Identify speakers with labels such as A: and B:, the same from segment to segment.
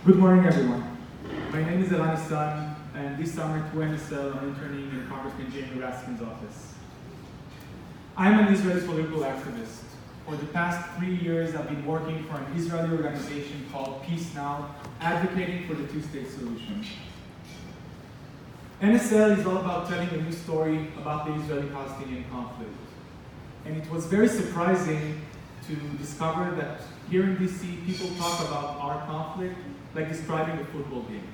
A: Good morning, everyone. My name is Elani Sun, and this summer at NSL, I'm interning in Congressman Jamie Raskin's office. I'm an Israeli political activist. For the past 3 years, I've been working for an Israeli organization called Peace Now, advocating for the two-state solution. NSL is all about telling a new story about the Israeli-Palestinian conflict. And it was very surprising to discover that here in DC, people talk about our conflict like describing a football game.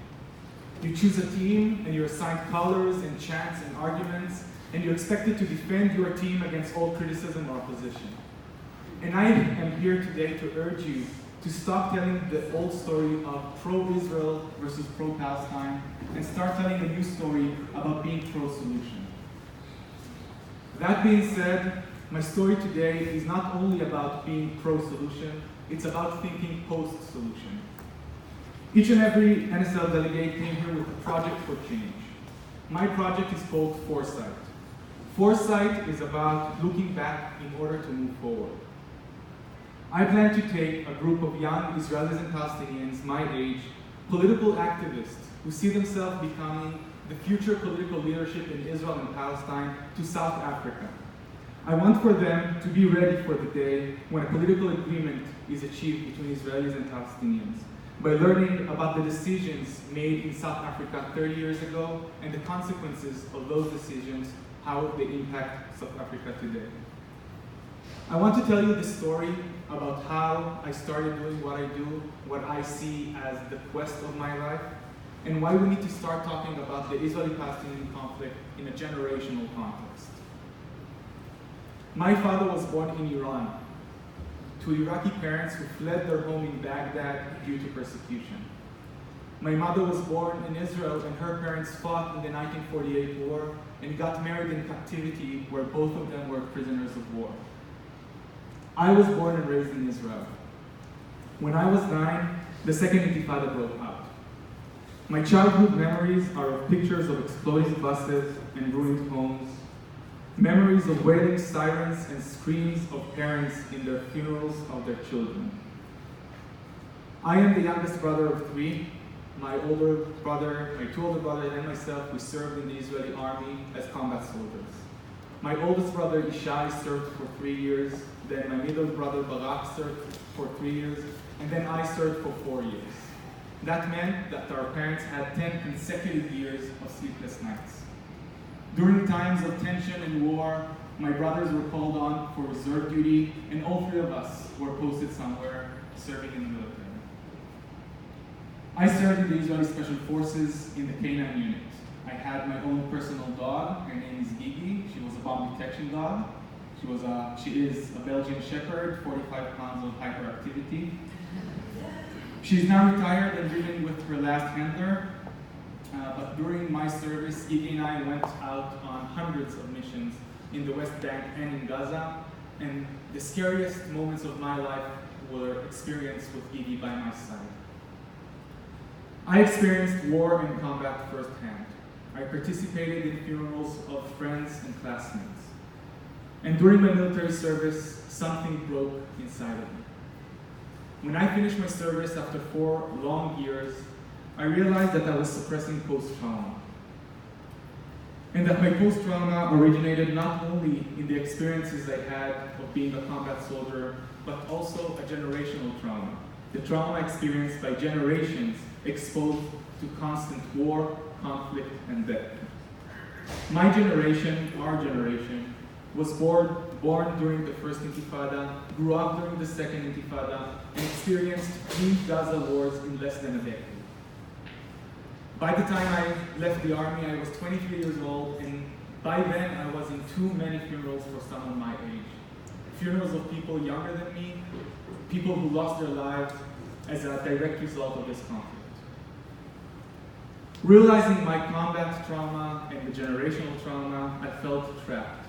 A: You choose a team, and you're assigned colors and chants and arguments, and you're expected to defend your team against all criticism or opposition. And I am here today to urge you to stop telling the old story of pro-Israel versus pro-Palestine and start telling a new story about being pro-solution. That being said, my story today is not only about being pro-solution, it's about thinking post-solution. Each and every NSL delegate came here with a project for change. My project is called Foresight. Foresight is about looking back in order to move forward. I plan to take a group of young Israelis and Palestinians my age, political activists who see themselves becoming the future political leadership in Israel and Palestine to South Africa. I want for them to be ready for the day when a political agreement is achieved between Israelis and Palestinians, by learning about the decisions made in South Africa 30 years ago and the consequences of those decisions, how they impact South Africa today. I want to tell you the story about how I started doing what I do, what I see as the quest of my life, and why we need to start talking about the Israeli-Palestinian conflict in a generational context. My father was born in Iran to Iraqi parents who fled their home in Baghdad due to persecution. My mother was born in Israel, and her parents fought in the 1948 war and got married in captivity, where both of them were prisoners of war. I was born and raised in Israel. When I was 9, the Second Intifada broke out. My childhood memories are of pictures of exploding buses and ruined homes, memories of wailing sirens and screams of parents in their funerals of their children. I am the youngest brother of 3. My older brother, my 2 older brothers, and myself, we served in the Israeli army as combat soldiers. My oldest brother, Ishai, served for 3 years. Then my middle brother, Barak, served for 3 years. And then I served for 4 years. That meant that our parents had 10 consecutive years of sleepless nights. During times of tension and war, my brothers were called on for reserve duty, and all 3 of us were posted somewhere serving in the military. I served in the Israeli Special Forces in the K-9 unit. I had my own personal dog. Her name is Gigi. She was a bomb detection dog. She is a Belgian Shepherd, 45 pounds of hyperactivity. She's now retired and living with her last handler. But during my service, Gigi and I went out on hundreds of missions in the West Bank and in Gaza, and the scariest moments of my life were experienced with Gigi by my side. I experienced war and combat firsthand. I participated in funerals of friends and classmates. And during my military service, something broke inside of me. When I finished my service after 4 long years, I realized that I was suppressing post-trauma. And that my post-trauma originated not only in the experiences I had of being a combat soldier, but also a generational trauma. The trauma experienced by generations exposed to constant war, conflict, and death. My generation, our generation, was born during the First Intifada, grew up during the Second Intifada, and experienced 3 Gaza wars in less than a decade. By the time I left the army, I was 23 years old, and by then I was in too many funerals for someone my age. Funerals of people younger than me, people who lost their lives as a direct result of this conflict. Realizing my combat trauma and the generational trauma, I felt trapped.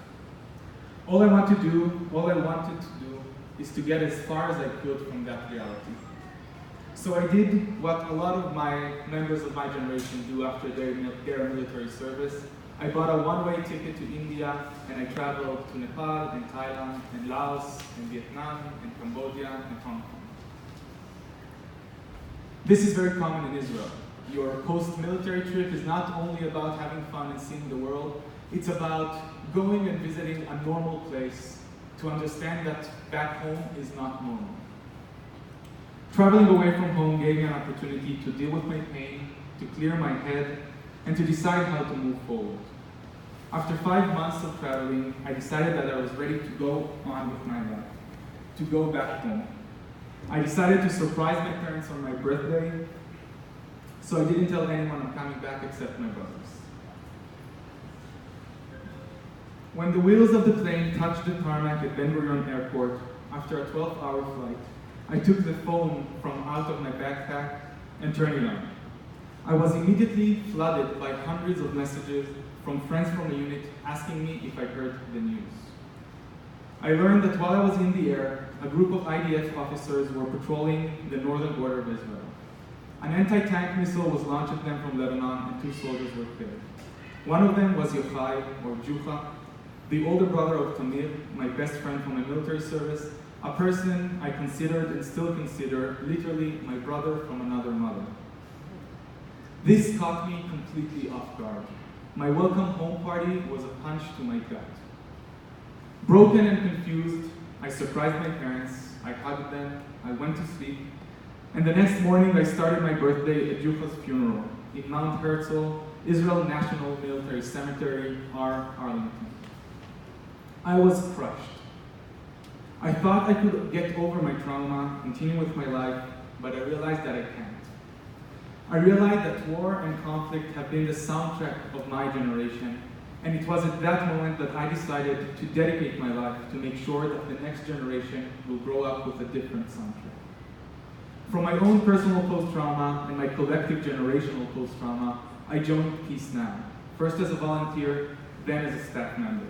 A: All I wanted to do is to get as far as I could from that reality. So I did what a lot of my members of my generation do after their military service. I bought a one-way ticket to India, and I traveled to Nepal and Thailand and Laos and Vietnam and Cambodia and Hong Kong. This is very common in Israel. Your post-military trip is not only about having fun and seeing the world, it's about going and visiting a normal place to understand that back home is not normal. Traveling away from home gave me an opportunity to deal with my pain, to clear my head, and to decide how to move forward. After 5 months of traveling, I decided that I was ready to go on with my life, to go back home. I decided to surprise my parents on my birthday, so I didn't tell anyone I'm coming back except my brothers. When the wheels of the plane touched the tarmac at Ben Gurion Airport, after a 12-hour flight, I took the phone from out of my backpack and turned it on. I was immediately flooded by hundreds of messages from friends from the unit asking me if I heard the news. I learned that while I was in the air, a group of IDF officers were patrolling the northern border of Israel. An anti-tank missile was launched at them from Lebanon and 2 soldiers were killed. One of them was Yochai, or Jucha, the older brother of Tamir, my best friend from my military service, a person I considered and still consider literally my brother from another mother. This caught me completely off guard. My welcome home party was a punch to my gut. Broken and confused, I surprised my parents, I hugged them, I went to sleep, and the next morning I started my birthday at Jucha's funeral in Mount Herzl, Israel National Military Cemetery, Arlington. I was crushed. I thought I could get over my trauma, continue with my life, but I realized that I can't. I realized that war and conflict have been the soundtrack of my generation, and it was at that moment that I decided to dedicate my life to make sure that the next generation will grow up with a different soundtrack. From my own personal post-trauma and my collective generational post-trauma, I joined Peace Now, first as a volunteer, then as a staff member.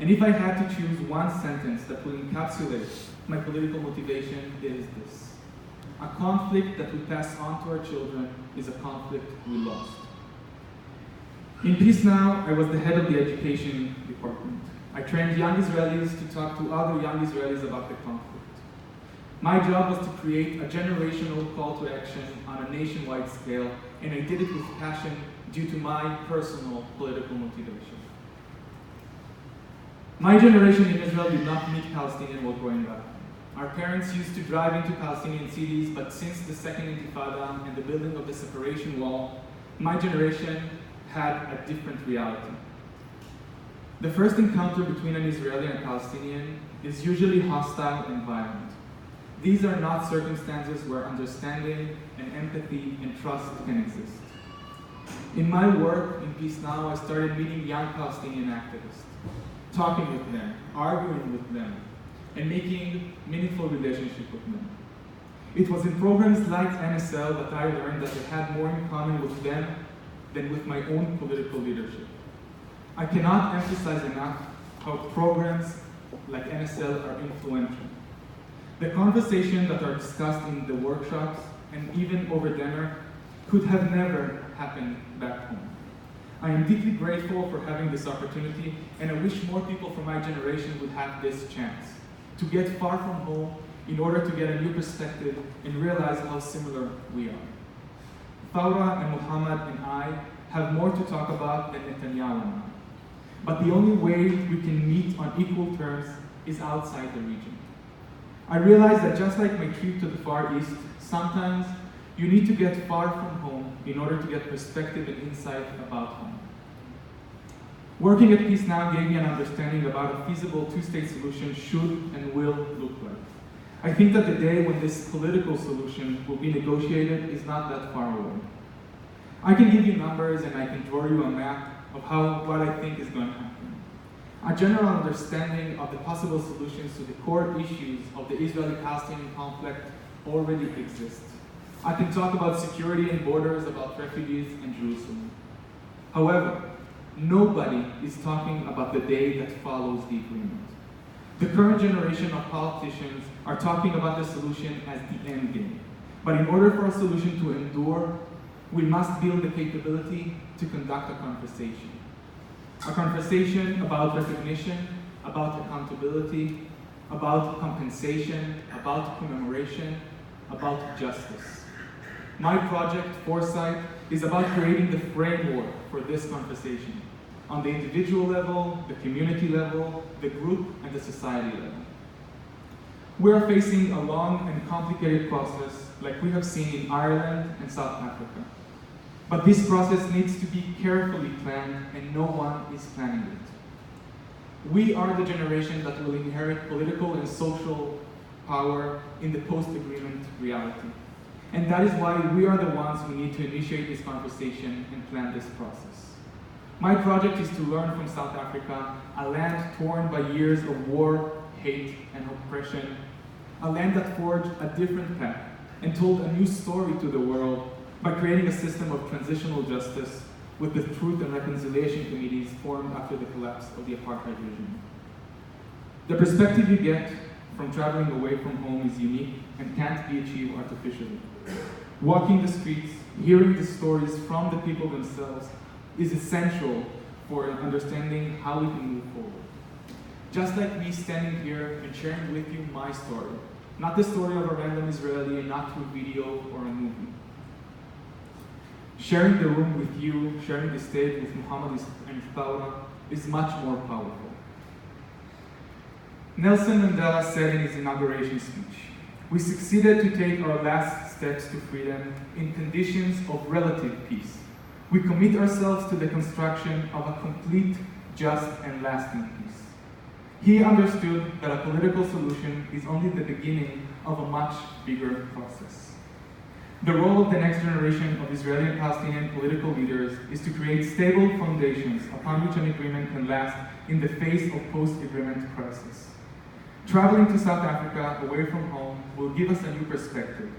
A: And if I had to choose one sentence that would encapsulate my political motivation, it is this: a conflict that we pass on to our children is a conflict we lost. In Peace Now, I was the head of the education department. I trained young Israelis to talk to other young Israelis about the conflict. My job was to create a generational call to action on a nationwide scale, and I did it with passion due to my personal political motivation. My generation in Israel did not meet Palestinians while growing up. Our parents used to drive into Palestinian cities, but since the Second Intifada and the building of the separation wall, my generation had a different reality. The first encounter between an Israeli and Palestinian is usually hostile and violent. These are not circumstances where understanding and empathy and trust can exist. In my work in Peace Now, I started meeting young Palestinian activists, talking with them, arguing with them, and making meaningful relationships with them. It was in programs like NSL that I learned that I had more in common with them than with my own political leadership. I cannot emphasize enough how programs like NSL are influential. The conversations that are discussed in the workshops and even over dinner could have never happened back home. I am deeply grateful for having this opportunity, and I wish more people from my generation would have this chance to get far from home in order to get a new perspective and realize how similar we are. Faura and Muhammad and I have more to talk about than Netanyahu and I. But the only way we can meet on equal terms is outside the region. I realize that just like my trip to the Far East, sometimes you need to get far from home in order to get perspective and insight about home. Working at Peace Now gave me an understanding about a feasible two-state solution should and will look like. I think that the day when this political solution will be negotiated is not that far away. I can give you numbers and I can draw you a map of what I think is going to happen. A general understanding of the possible solutions to the core issues of the Israeli-Palestinian conflict already exists. I can talk about security and borders, about refugees and Jerusalem. However, nobody is talking about the day that follows the agreement. The current generation of politicians are talking about the solution as the end game. But in order for a solution to endure, we must build the capability to conduct a conversation. A conversation about recognition, about accountability, about compensation, about commemoration, about justice. My project, Foresight, is about creating the framework for this conversation on the individual level, the community level, the group, and the society level. We're facing a long and complicated process like we have seen in Ireland and South Africa. But this process needs to be carefully planned, and no one is planning it. We are the generation that will inherit political and social power in the post-agreement reality. And that is why we are the ones who need to initiate this conversation and plan this process. My project is to learn from South Africa, a land torn by years of war, hate, and oppression, a land that forged a different path and told a new story to the world by creating a system of transitional justice with the Truth and Reconciliation Committees formed after the collapse of the apartheid regime. The perspective you get from traveling away from home is unique and can't be achieved artificially. Walking the streets, hearing the stories from the people themselves is essential for understanding how we can move forward. Just like me standing here and sharing with you my story, not the story of a random Israeli and not through video or a movie. Sharing the room with you, sharing the stage with Muhammad and Thawra is much more powerful. Nelson Mandela said in his inauguration speech, "We succeeded to take our last steps to freedom in conditions of relative peace. We commit ourselves to the construction of a complete, just, and lasting peace." He understood that a political solution is only the beginning of a much bigger process. The role of the next generation of Israeli and Palestinian political leaders is to create stable foundations upon which an agreement can last in the face of post-agreement crisis. Traveling to South Africa away from home will give us a new perspective.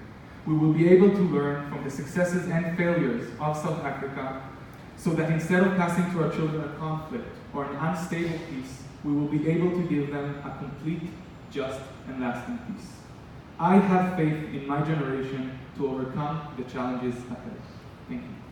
A: We will be able to learn from the successes and failures of South Africa so that instead of passing to our children a conflict or an unstable peace, we will be able to give them a complete, just, and lasting peace. I have faith in my generation to overcome the challenges ahead. Thank you.